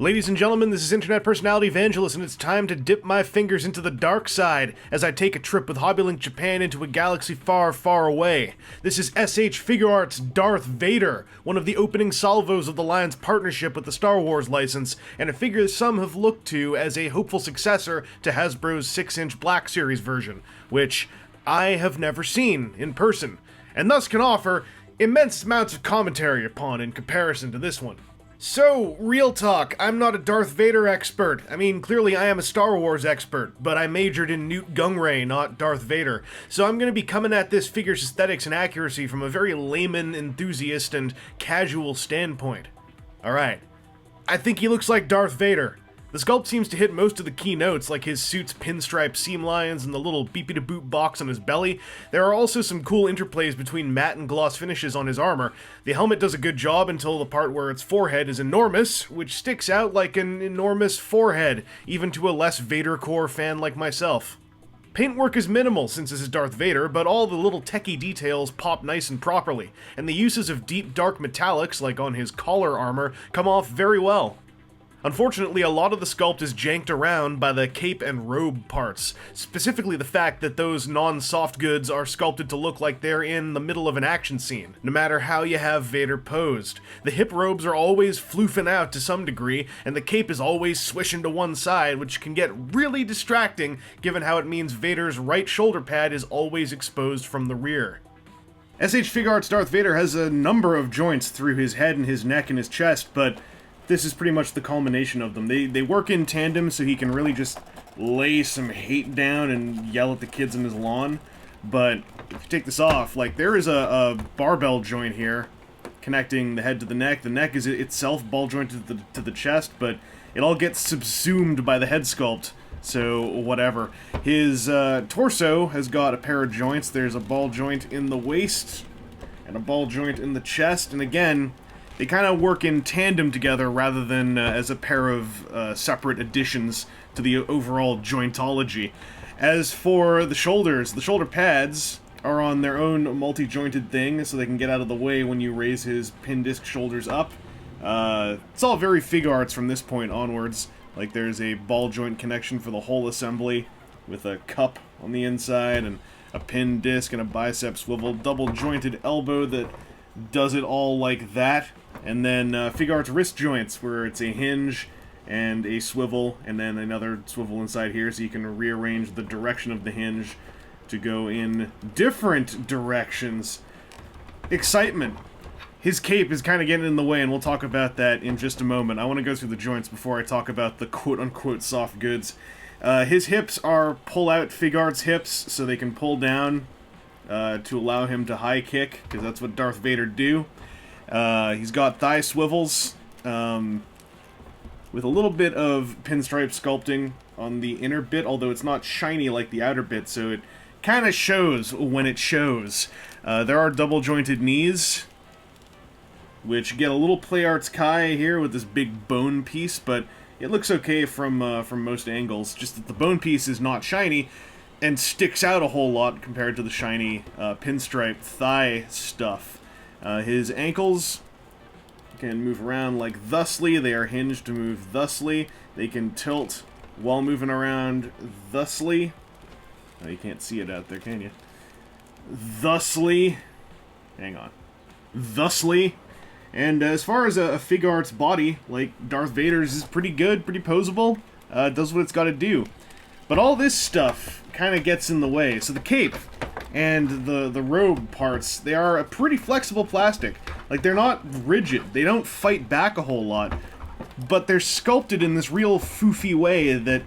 Ladies and gentlemen, this is internet personality Vangelus, and it's time to dip my fingers into the dark side as I take a trip with Hobbylink Japan into a galaxy far, far away. This is S.H.Figuarts Darth Vader, one of the opening salvos of the line's partnership with the Star Wars license, and a figure some have looked to as a hopeful successor to Hasbro's 6-inch Black Series version, which I have never seen in person, and thus can offer immense amounts of commentary upon in comparison to this one. So, real talk, I'm not a Darth Vader expert. I mean, clearly I am a Star Wars expert, but I majored in Newt Gunray, not Darth Vader. So I'm gonna be coming at this figure's aesthetics and accuracy from a very layman, enthusiast, and casual standpoint. Alright. I think he looks like Darth Vader. The sculpt seems to hit most of the key notes, like his suit's pinstripe seam lines and the little beepy-to-boot box on his belly. There are also some cool interplays between matte and gloss finishes on his armor. The helmet does a good job until the part where its forehead is enormous, which sticks out like an enormous forehead, even to a less Vader core fan like myself. Paintwork is minimal since this is Darth Vader, but all the little techie details pop nice and properly, and the uses of deep dark metallics, like on his collar armor, come off very well. Unfortunately, a lot of the sculpt is janked around by the cape and robe parts, specifically the fact that those non-soft goods are sculpted to look like they're in the middle of an action scene, no matter how you have Vader posed. The hip robes are always floofing out to some degree, and the cape is always swishing to one side, which can get really distracting given how it means Vader's right shoulder pad is always exposed from the rear. S.H.Figuarts Darth Vader has a number of joints through his head and his neck and his chest, but this is pretty much the culmination of them. They work in tandem so he can really just lay some hate down and yell at the kids on his lawn. But if you take this off, like, there is a barbell joint here connecting the head to the neck. The neck is itself ball jointed to the chest, but it all gets subsumed by the head sculpt, so whatever. His torso has got a pair of joints. There's a ball joint in the waist and a ball joint in the chest, and again, they kind of work in tandem together rather than as a pair of separate additions to the overall jointology. As for the shoulders, the shoulder pads are on their own multi-jointed thing, so they can get out of the way when you raise his pin disc shoulders up. It's all very Figuarts from this point onwards. Like, there's a ball joint connection for the whole assembly, with a cup on the inside, and a pin disc and a bicep swivel, double-jointed elbow that does it all like that. And then Figuarts wrist joints, where it's a hinge and a swivel, and then another swivel inside here, so you can rearrange the direction of the hinge to go in different directions. Excitement. His cape is kind of getting in the way, and we'll talk about that in just a moment. I want to go through the joints before I talk about the quote-unquote soft goods. His hips are pull-out Figuarts hips, so they can pull down to allow him to high kick, because that's what Darth Vader do. He's got thigh swivels, with a little bit of pinstripe sculpting on the inner bit, although it's not shiny like the outer bit, so it kind of shows when it shows. There are double-jointed knees, which get a little Play Arts Kai here with this big bone piece, but it looks okay from most angles, just that the bone piece is not shiny and sticks out a whole lot compared to the shiny pinstripe thigh stuff. His ankles can move around like thusly. They are hinged to move thusly. They can tilt while moving around thusly. Oh, you can't see it out there, can you? Thusly. Hang on. Thusly. And as far as a Figuarts body, like Darth Vader's is pretty good, pretty posable. Does what it's got to do. But all this stuff kind of gets in the way. So the cape and the robe parts, they are a pretty flexible plastic. Like, they're not rigid. They don't fight back a whole lot. But they're sculpted in this real foofy way that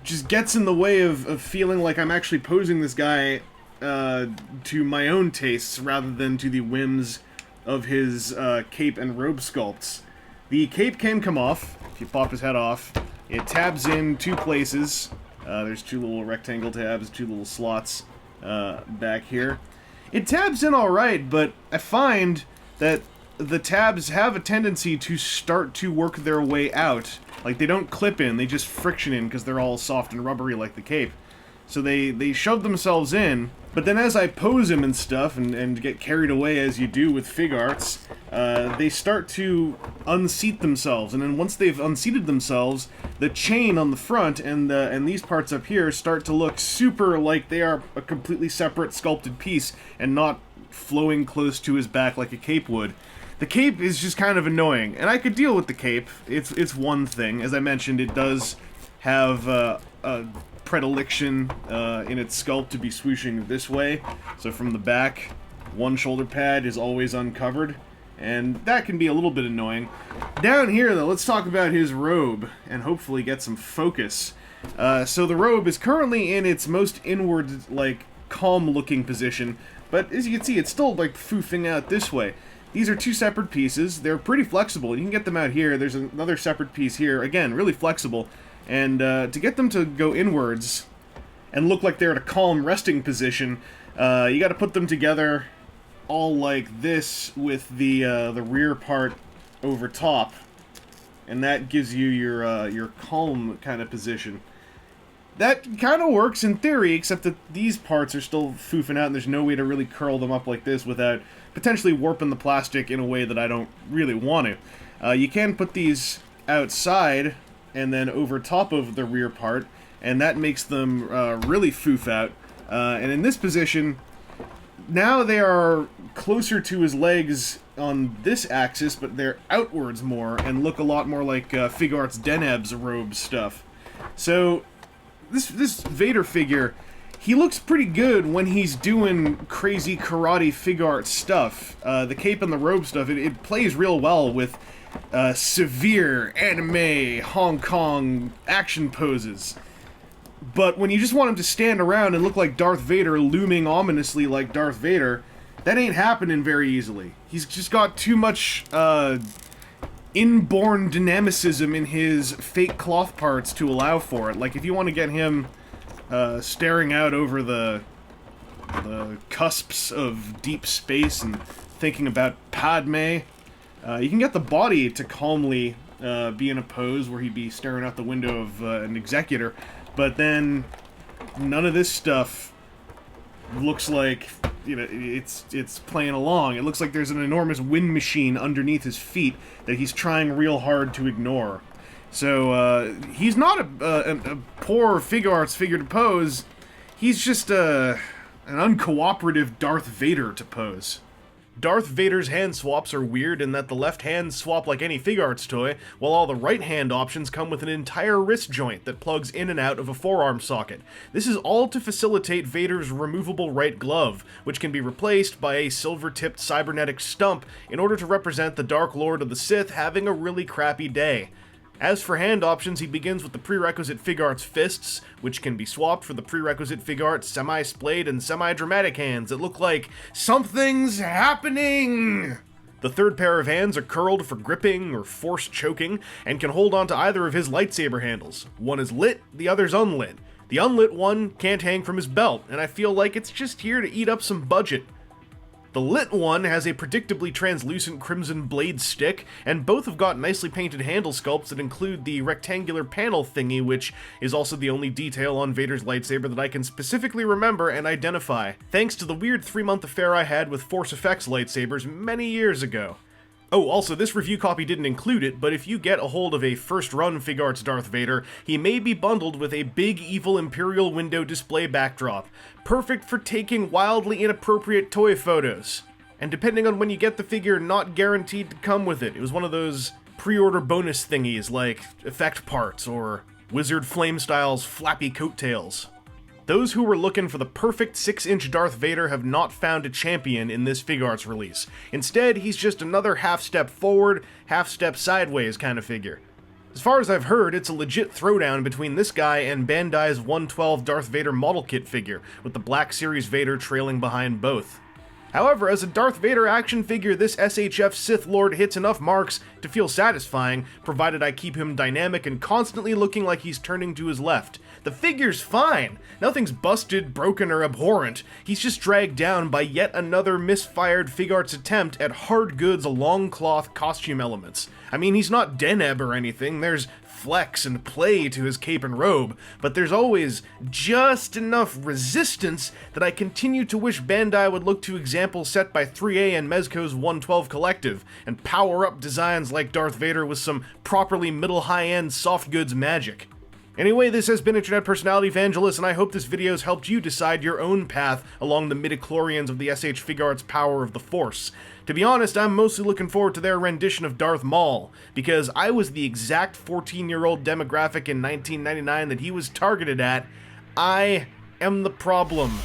just gets in the way of feeling like I'm actually posing this guy to my own tastes rather than to the whims of his cape and robe sculpts. The cape can come off if you pop his head off. It tabs in two places. There's two little rectangle tabs, two little slots back here. It tabs in alright, but I find that the tabs have a tendency to start to work their way out. Like, they don't clip in, they just friction in because they're all soft and rubbery like the cape. So they shove themselves in, but then as I pose him and stuff, and get carried away as you do with Figuarts, they start to unseat themselves, and then once they've unseated themselves, the chain on the front and these parts up here start to look super like they are a completely separate sculpted piece and not flowing close to his back like a cape would. The cape is just kind of annoying, and I could deal with the cape. It's one thing. As I mentioned, it does have a predilection in its sculpt to be swooshing this way, so from the back, one shoulder pad is always uncovered, and that can be a little bit annoying. Down here, though, let's talk about his robe, and hopefully get some focus. So the robe is currently in its most inward, like, calm-looking position, but as you can see, it's still, like, foofing out this way. These are two separate pieces. They're pretty flexible. You can get them out here. There's another separate piece here. Again, really flexible. And to get them to go inwards and look like they're at a calm resting position, you got to put them together all like this with the rear part over top, and that gives you your calm kind of position. That kind of works in theory, except that these parts are still foofing out, and there's no way to really curl them up like this without potentially warping the plastic in a way that I don't really want to. You can put these outside and then over top of the rear part, and that makes them really foof out. And in this position, now they are closer to his legs on this axis, but they're outwards more and look a lot more like Figuarts Deneb's robe stuff. So this Vader figure, he looks pretty good when he's doing crazy karate Figuarts stuff. The cape and the robe stuff, it plays real well with severe anime Hong Kong action poses. But when you just want him to stand around and look like Darth Vader, looming ominously like Darth Vader, that ain't happening very easily. He's just got too much inborn dynamicism in his fake cloth parts to allow for it. Like, if you want to get him staring out over the cusps of deep space and thinking about Padme, you can get the body to calmly be in a pose where he'd be staring out the window of an executor, but then none of this stuff looks like, you know, it's playing along. It looks like there's an enormous wind machine underneath his feet that he's trying real hard to ignore. So he's not a poor Figuarts figure to pose. He's just an uncooperative Darth Vader to pose. Darth Vader's hand swaps are weird in that the left hand swap like any Figuarts toy, while all the right hand options come with an entire wrist joint that plugs in and out of a forearm socket. This is all to facilitate Vader's removable right glove, which can be replaced by a silver-tipped cybernetic stump in order to represent the Dark Lord of the Sith having a really crappy day. As for hand options, he begins with the prerequisite Figuarts fists, which can be swapped for the prerequisite Figuarts semi-splayed and semi-dramatic hands that look like something's happening! The third pair of hands are curled for gripping or force choking, and can hold onto either of his lightsaber handles. One is lit, the other's unlit. The unlit one can't hang from his belt, and I feel like it's just here to eat up some budget. The lit one has a predictably translucent crimson blade stick, and both have got nicely painted handle sculpts that include the rectangular panel thingy, which is also the only detail on Vader's lightsaber that I can specifically remember and identify, thanks to the weird 3-month affair I had with Force Effects lightsabers many years ago. Oh, also, this review copy didn't include it, but if you get a hold of a first-run Figuarts Darth Vader, he may be bundled with a big evil Imperial window display backdrop, perfect for taking wildly inappropriate toy photos. And depending on when you get the figure, not guaranteed to come with it. It was one of those pre-order bonus thingies like effect parts or Wizard Flamestyle's flappy coattails. Those who were looking for the perfect 6-inch Darth Vader have not found a champion in this Figuarts release. Instead, he's just another half-step forward, half-step sideways kind of figure. As far as I've heard, it's a legit throwdown between this guy and Bandai's 112 Darth Vader model kit figure, with the Black Series Vader trailing behind both. However, as a Darth Vader action figure, this SHF Sith Lord hits enough marks to feel satisfying, provided I keep him dynamic and constantly looking like he's turning to his left. The figure's fine. Nothing's busted, broken, or abhorrent. He's just dragged down by yet another misfired Figuarts attempt at hard goods long cloth costume elements. I mean, he's not Deneb or anything. There's flex and play to his cape and robe, but there's always just enough resistance that I continue to wish Bandai would look to examples set by 3A and Mezco's 112 Collective, and power up designs like Darth Vader with some properly middle high-end soft goods magic. Anyway, this has been Internet Personality Vangelus, and I hope this video has helped you decide your own path along the midichlorians of the S.H.Figuarts power of the Force. To be honest, I'm mostly looking forward to their rendition of Darth Maul, because I was the exact 14-year-old demographic in 1999 that he was targeted at. I am the problem.